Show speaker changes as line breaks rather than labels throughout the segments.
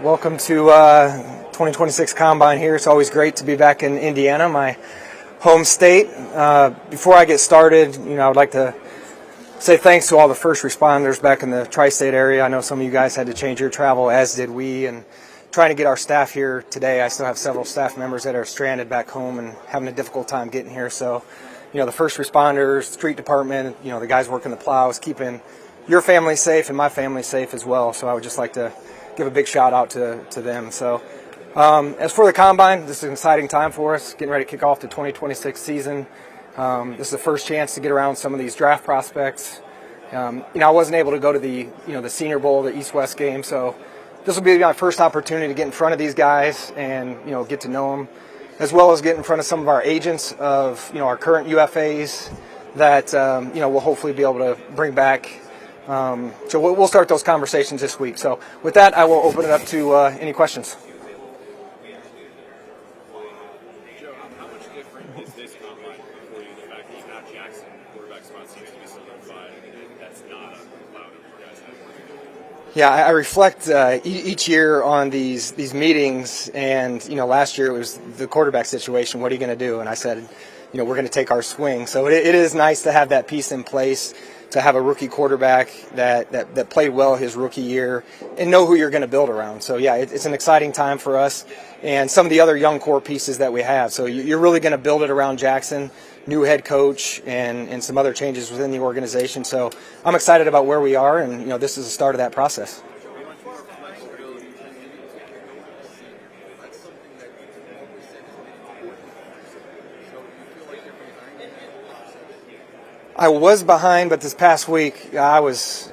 Welcome to 2026 Combine here. It's always great to be back in Indiana, my home state. Before I get started, I would like to say thanks to all the first responders back in the tri-state area. I know some of you guys had to change your travel, as did we, and trying to get our staff here today. I still have several staff members that are stranded back home and having a difficult time getting here. So, the first responders, street department, the guys working the plows, keeping your family safe and my family safe as well. So I would just like to give a big shout out to them. So as for the Combine, this is an exciting time for us, getting ready to kick off the 2026 season. This is the first chance to get around some of these draft prospects. I wasn't able to go to the Senior Bowl, the East-West game, so this will be my first opportunity to get in front of these guys and, get to know them, as well as get in front of some of our agents of, our current UFAs that, we'll hopefully be able to bring back. So we'll start those conversations this week. So with that, I will open it up to any questions.
Joe, how much different is this combine for you? The fact that you have Jaxson, quarterback spot seems to be solidified, and that's not a cloud of guys have.
Yeah, I reflect each year on these meetings, and last year it was the quarterback situation. What are you going to do? And I said, we're going to take our swing. So it is nice to have that piece in place, to have a rookie quarterback that played well his rookie year and know who you're going to build around. So, yeah, it's an exciting time for us and some of the other young core pieces that we have. So you're really going to build it around Jaxson, new head coach, and some other changes within the organization. So I'm excited about where we are, and, this is the start of that process. I was behind, but this past week I was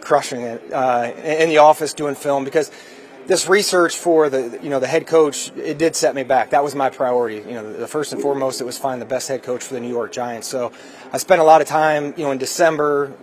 crushing it in the office doing film, because this research for the head coach, it did set me back. That was my priority. The first and foremost, it was find the best head coach for the New York Giants. So I spent a lot of time, in December,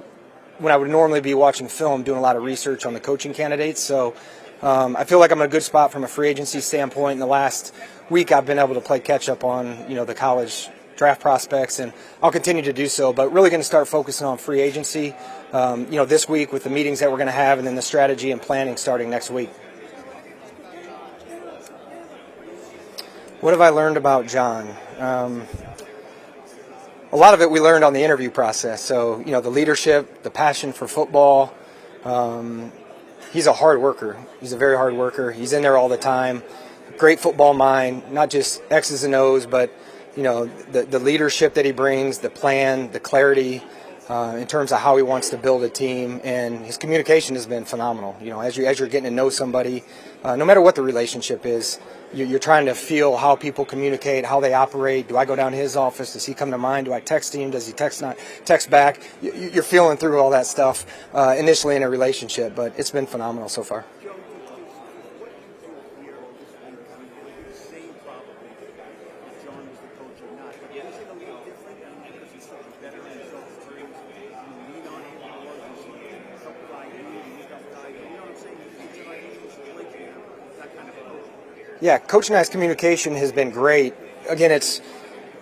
when I would normally be watching film, doing a lot of research on the coaching candidates. So I feel like I'm in a good spot from a free agency standpoint. In the last week, I've been able to play catch up on the college draft prospects, and I'll continue to do so, but really going to start focusing on free agency this week with the meetings that we're going to have, and then the strategy and planning starting next week. What have I learned about John? A lot of it we learned on the interview process. So, the leadership, the passion for football. He's a hard worker. He's a very hard worker. He's in there all the time. Great football mind, not just X's and O's, but the leadership that he brings, the plan, the clarity in terms of how he wants to build a team, and his communication has been phenomenal. As you're getting to know somebody, no matter what the relationship is, you're trying to feel how people communicate, how they operate. Do I go down to his office? Does he come to mine? Do I text him? Does he text back? You're feeling through all that stuff initially in a relationship, but it's been phenomenal so far. Yeah, Coach and I's communication has been great. Again, it's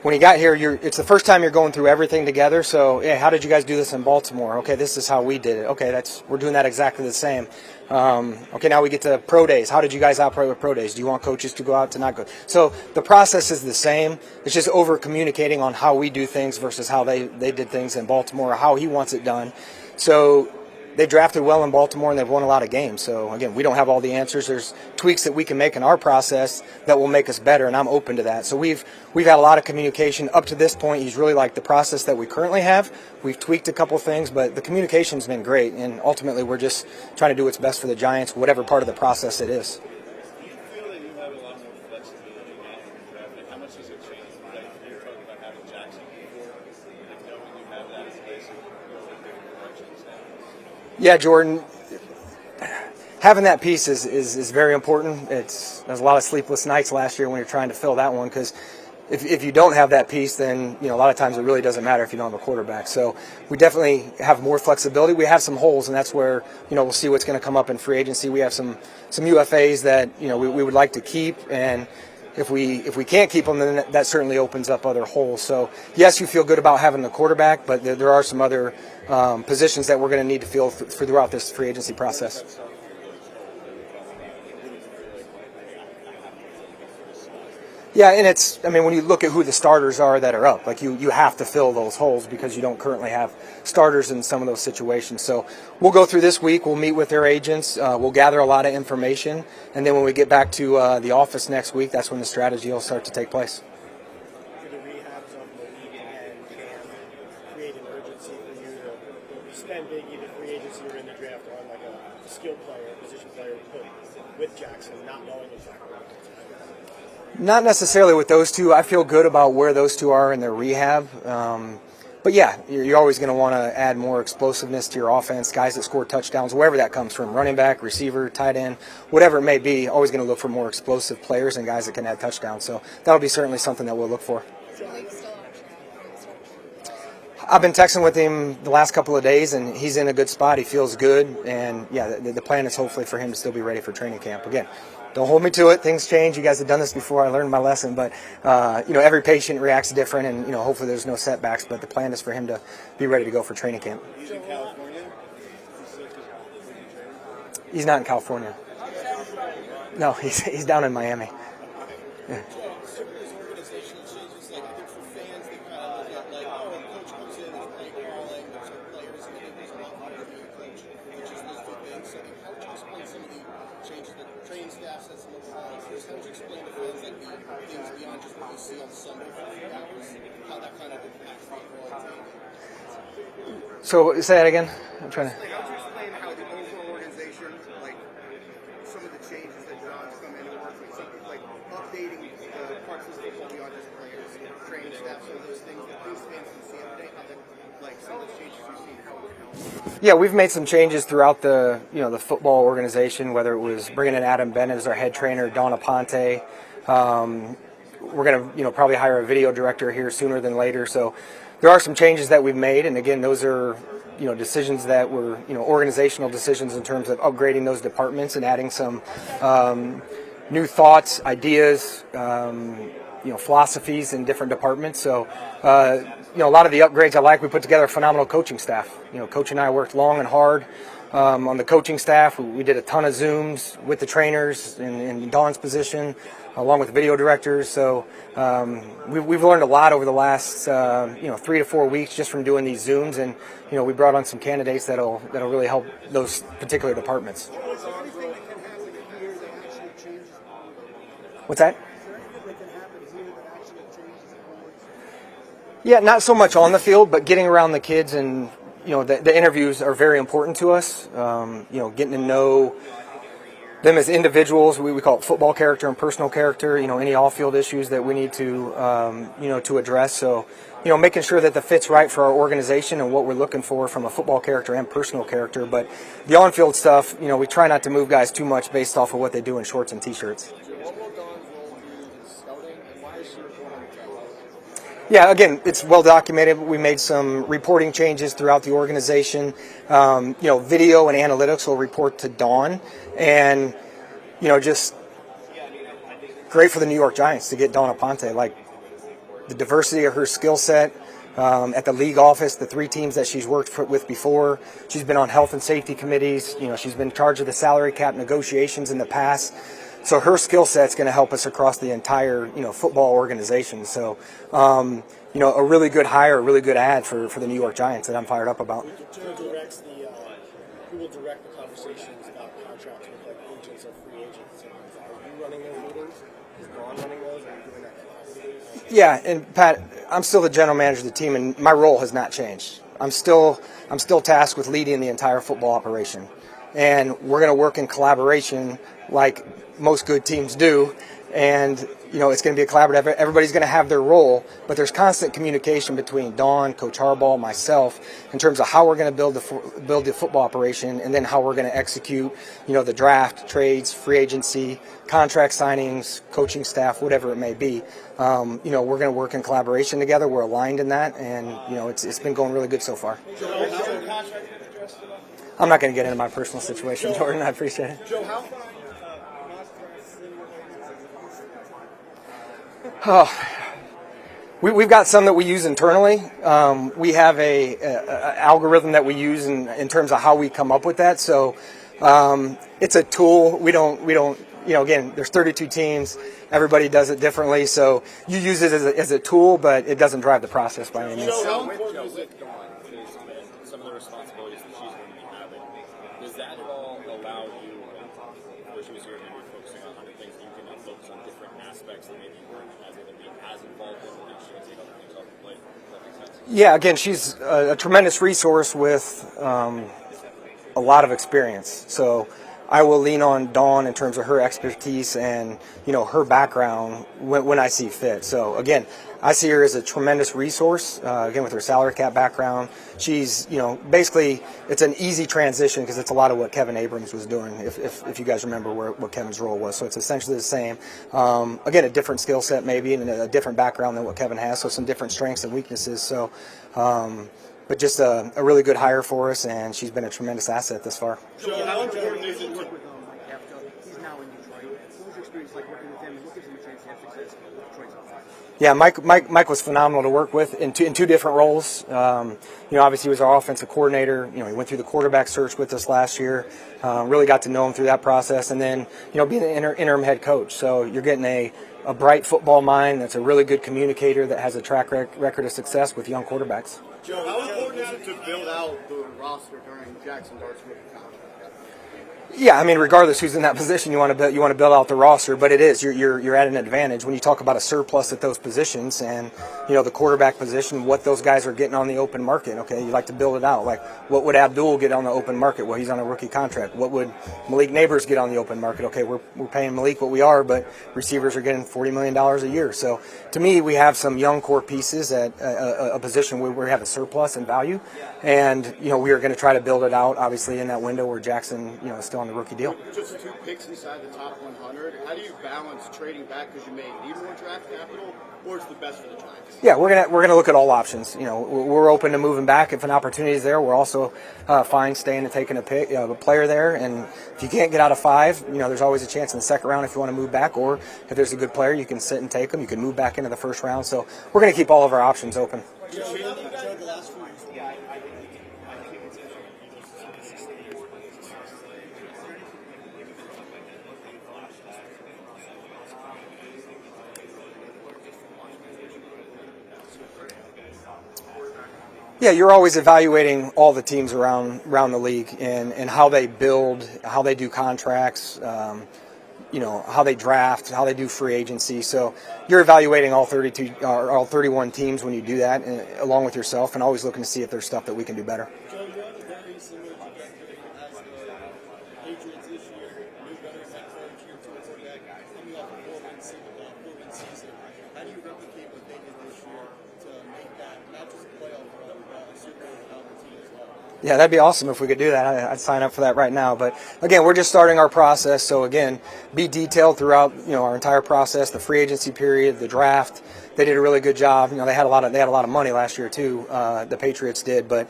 when he got here, it's the first time you're going through everything together. So, yeah, how did you guys do this in Baltimore? Okay, this is how we did it. Okay, we're doing that exactly the same. Okay, now we get to pro days. How did you guys operate with pro days? Do you want coaches to go out to not go? So the process is the same. It's just over communicating on how we do things versus how they did things in Baltimore, or how he wants it done. So they drafted well in Baltimore, and they've won a lot of games. So, again, we don't have all the answers. There's tweaks that we can make in our process that will make us better, and I'm open to that. So we've had a lot of communication up to this point. He's really liked the process that we currently have. We've tweaked a couple things, but the communication's been great, and ultimately we're just trying to do what's best for the Giants, whatever part of the process it is. Yeah, Jordan, having that piece is very important. There's a lot of sleepless nights last year when you're trying to fill that one, because if you don't have that piece, then a lot of times it really doesn't matter if you don't have a quarterback. So we definitely have more flexibility. We have some holes, and that's where we'll see what's going to come up in free agency. We have some UFAs that we would like to keep, and if we can't keep them, then that certainly opens up other holes. So yes, you feel good about having the quarterback, but there are some other positions that we're going to need to fill throughout this free agency process. Yeah, and I mean, when you look at who the starters are that are up, like you have to fill those holes because you don't currently have starters in some of those situations. So we'll go through this week. We'll meet with their agents. We'll gather a lot of information. And then when we get back to the office next week, that's when the strategy will start to take place.
Do the rehabs of Malik and Cam create an urgency for you to spend big, either free agency or in the draft, on like a skill player, a position player to put with Jaxson, not knowing exactly what it's going to be?
Not necessarily with those two. I feel good about where those two are in their rehab. But yeah, you're always going to want to add more explosiveness to your offense, guys that score touchdowns, wherever that comes from, running back, receiver, tight end, whatever it may be, always going to look for more explosive players and guys that can add touchdowns. So that'll be certainly something that we'll look for. I've been texting with him the last couple of days, and he's in a good spot. He feels good, and yeah, the plan is hopefully for him to still be ready for training camp. Again, don't hold me to it. Things change. You guys have done this before. I learned my lesson, but every patient reacts different, and hopefully there's no setbacks. But the plan is for him to be ready to go for training camp.
He's in California?
He's not in California. No, he's down in Miami. Yeah. So say that again. I'm trying to.
How would you explain how the overall organization, like some of the changes that John's come in and work with, something like updating parts of the football beyond just players, training staff, some of those things that these fans can see every day, how that, like some of those changes you've seen, how it helps?
Yeah, we've made some changes throughout the the football organization. Whether it was bringing in Adam Bennett as our head trainer, Don Aponte. We're going to probably hire a video director here sooner than later. So there are some changes that we've made, and again, those are decisions that were organizational decisions in terms of upgrading those departments and adding some new thoughts, ideas, philosophies in different departments. So a lot of the upgrades I like. We put together a phenomenal coaching staff. Coach and I worked long and hard on the coaching staff. We did a ton of Zooms with the trainers in Dawn's position, along with the video directors. So we've learned a lot over the last 3 to 4 weeks just from doing these Zooms, and we brought on some candidates that'll really help those particular departments. What's that? Yeah, not so much on the field, but getting around the kids, and the interviews are very important to us. Getting to know them as individuals. We call it football character and personal character. Any off-field issues that we need to to address. So making sure that the fit's right for our organization and what we're looking for from a football character and personal character. But the on-field stuff, we try not to move guys too much based off of what they do in shorts and t-shirts. Yeah, again, it's well documented. We made some reporting changes throughout the organization. Video and analytics will report to Dawn, and just great for the New York Giants to get Dawn Aponte. Like the diversity of her skill set at the league office, the 3 teams that she's worked with before. She's been on health and safety committees. She's been in charge of the salary cap negotiations in the past. So her skill set's going to help us across the entire, football organization. So, a really good hire, a really good ad for the New York Giants that I'm fired up about.
Who will direct the conversations about contracts with like agents or free agents? Are you running those meetings? Is Dawn running those? Are you doing that?
Yeah, and Pat, I'm still the general manager of the team, and my role has not changed. I'm still tasked with leading the entire football operation, and we're going to work in collaboration like most good teams do, and it's going to be a collaborative. Everybody's going to have their role, but there's constant communication between Dawn, Coach Harbaugh, myself, in terms of how we're going to build the football operation, and then how we're going to execute, the draft, trades, free agency, contract signings, coaching staff, whatever it may be. We're going to work in collaboration together. We're aligned in that, and it's been going really good so far. I'm not going to get into my personal situation, Jordan. I appreciate it.
Joe, how far?
We've got some that we use internally. We have a algorithm that we use in terms of how we come up with that. So it's a tool. We don't again, there's 32 teams. Everybody does it differently, so you use it as a tool, but it doesn't drive the process by any means.
How important is it, Dawn, some of the responsibilities that she's going to be having? Does that at all allow you, where she was here, maybe focusing on other things, you can focus on different aspects that maybe you weren't as involved in, and she can take other things off the plate? Does that make sense?
Yeah, again, she's a tremendous resource with a lot of experience. So I will lean on Dawn in terms of her expertise and, her background when I see fit. So again, I see her as a tremendous resource, again, with her salary cap background. She's, basically it's an easy transition because it's a lot of what Kevin Abrams was doing, if you guys remember what Kevin's role was. So it's essentially the same. Again, a different skill set maybe and a different background than what Kevin has, so some different strengths and weaknesses. So, but just a really good hire for us, and she's been a tremendous asset this far.
So how important is it
Work with Mike after he's now in Detroit. What was your experience like working with him, and what gives him a chance to have success with Detroit's outside?
Yeah, Mike was phenomenal to work with in two different roles. Obviously he was our offensive coordinator. He went through the quarterback search with us last year. Really got to know him through that process, and then being an interim head coach. So you're getting a bright football mind that's a really good communicator that has a track record of success with young quarterbacks.
Joe, how important is it to
Build out the roster during Jaxson Dart's rookie contract.
Yeah, I mean, regardless who's in that position, you want to build out the roster, but it is you're at an advantage when you talk about a surplus at those positions, and the quarterback position, what those guys are getting on the open market. Okay, you like to build it out. Like, what would Abdul get on the open market? Well, he's on a rookie contract. What would Malik Nabers get on the open market? Okay, we're paying Malik what we are, but receivers are getting $40 million a year. So to me, we have some young core pieces at a position where we have a surplus in value, and we are going to try to build it out. Obviously, in that window where Jaxson is still on the rookie deal.
Just 2 picks inside the top 100. How do you balance trading back because you may need more draft capital, or it's the best for the Giants?
Yeah, we're gonna look at all options. We're open to moving back if an opportunity is there. We're also fine staying and taking a player there. And if you can't get out of 5, there's always a chance in the second round if you want to move back. Or if there's a good player, you can sit and take them. You can move back into the first round. So we're gonna keep all of our options open. Yeah, you're always evaluating all the teams around the league and how they build, how they do contracts, how they draft, how they do free agency. So you're evaluating all 32 or all 31 teams when you do that, along with yourself, and always looking to see if there's stuff that we can do better.
Joe, you have a very similar trajectory as the Patriots this year. New better head coach, year 2 quarterback, coming off a 4-win season. How do you replicate what they did this year to make that not just a playoff run, but a Super Bowl caliber team as well?
Yeah, that'd be awesome if we could do that. I'd sign up for that right now. But again, we're just starting our process. So again, be detailed throughout our entire process, the free agency period, the draft. They did a really good job. They had a lot of money last year too. The Patriots did, but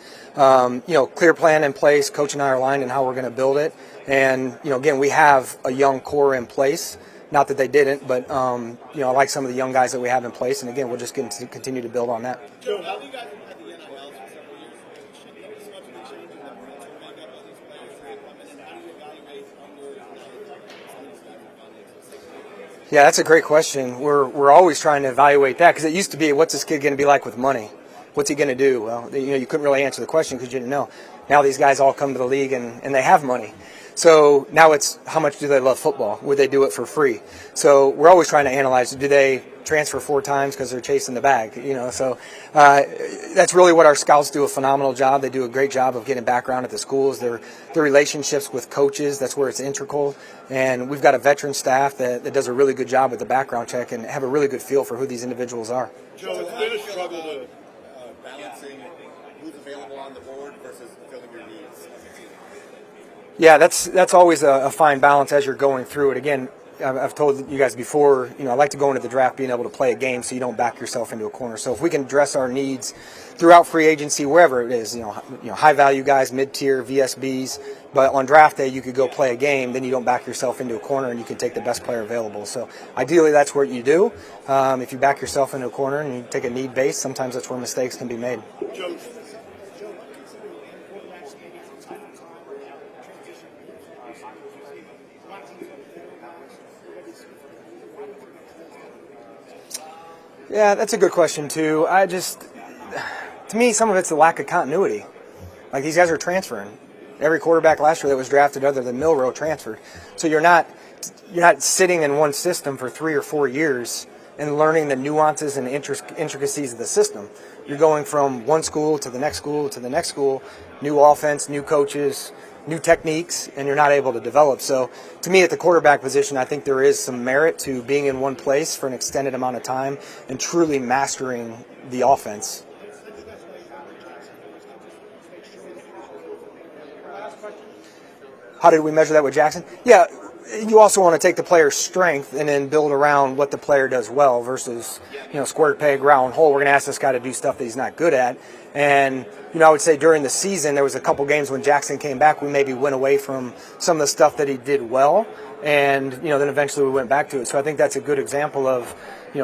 clear plan in place. Coach and I are aligned in how we're going to build it. And again, we have a young core in place. Not that they didn't, but I like some of the young guys that we have in place. And again, we'll just continue to build on that.
Joe, how do you guys have the NIL for several years? Should there be much of a change in the rules to make up all these players that come in, and how do you evaluate
Yeah, that's a great question. We're always trying to evaluate that because it used to be, what's this kid going to be like with money? What's he going to do? Well, you couldn't really answer the question because you didn't know. Now these guys all come to the league and they have money. So now it's how much do they love football? Would they do it for free? So we're always trying to analyze, do they transfer 4 times because they're chasing the bag? So that's really what our scouts do a phenomenal job. They do a great job of getting background at the schools. Their relationships with coaches, that's where it's integral. And we've got a veteran staff that does a really good job with the background check and have a really good feel for who these individuals are.
Joe, it's been a struggle to
Balancing who's available on the board versus fulfilling your needs.
Yeah, that's always a fine balance as you're going through it. Again, I've told you guys before, I like to go into the draft being able to play a game so you don't back yourself into a corner. So if we can address our needs throughout free agency, wherever it is, high value guys, mid-tier, VSBs, but on draft day you could go play a game, then you don't back yourself into a corner and you can take the best player available. So ideally that's what you do. If you back yourself into a corner and you take a need base, sometimes that's where mistakes can be made.
Joe,
Yeah, that's a good question too. To me, some of it's the lack of continuity. Like these guys are transferring. Every quarterback last year that was drafted, other than Milroe, transferred. So you're not sitting in one system for 3 or 4 years and learning the nuances and intricacies of the system. You're going from one school to the next school to the next school, new offense, new coaches, new techniques, and you're not able to develop. So to me, at the quarterback position, I think there is some merit to being in one place for an extended amount of time and truly mastering the offense. How did we measure that with Jaxson? Yeah, you also want to take the player's strength and then build around what the player does well versus, square peg, round hole. We're going to ask this guy to do stuff that he's not good at. And, I would say during the season, there was a couple games when Jaxson came back, we maybe went away from some of the stuff that he did well. And, then eventually we went back to it. So I think that's a good example of,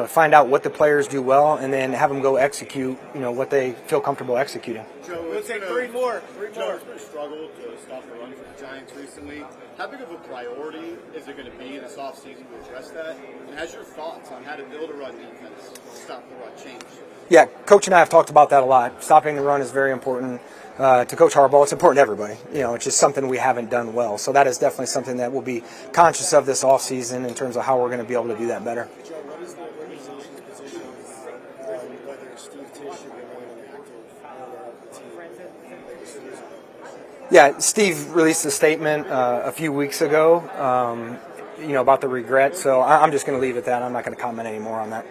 find out what the players do well and then have them go execute, what they feel comfortable executing.
Joe, let's take three more.
Joe, it's been a struggle to stop the run for the Giants recently. How big of a priority is it going to be in this offseason to address that? And has your thoughts on how to build a run defense to stop the run changed?
Yeah, Coach and I have talked about that a lot. Stopping the run is very important to Coach Harbaugh. It's important to everybody. It's just something we haven't done well. So that is definitely something that we'll be conscious of this offseason in terms of how we're going to be able to do that better.
Joe, what is the organization's position on whether Steve Tisch should remain active on the team?
Yeah, Steve released a statement a few weeks ago, about the regret. So I'm just going to leave it at that. I'm not going to comment any more on that.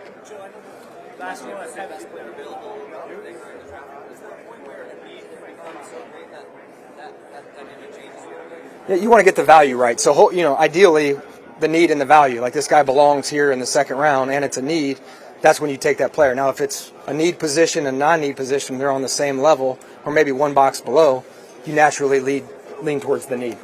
Last year was the best player available. Is there a point where a need becomes so great that dynamic changes?
Yeah, you want to get the value right. So, ideally, the need and the value. Like this guy belongs here in the second round, and it's a need. That's when you take that player. Now, if it's a need position and non-need position, they're on the same level, or maybe one box below, you naturally lean towards the need.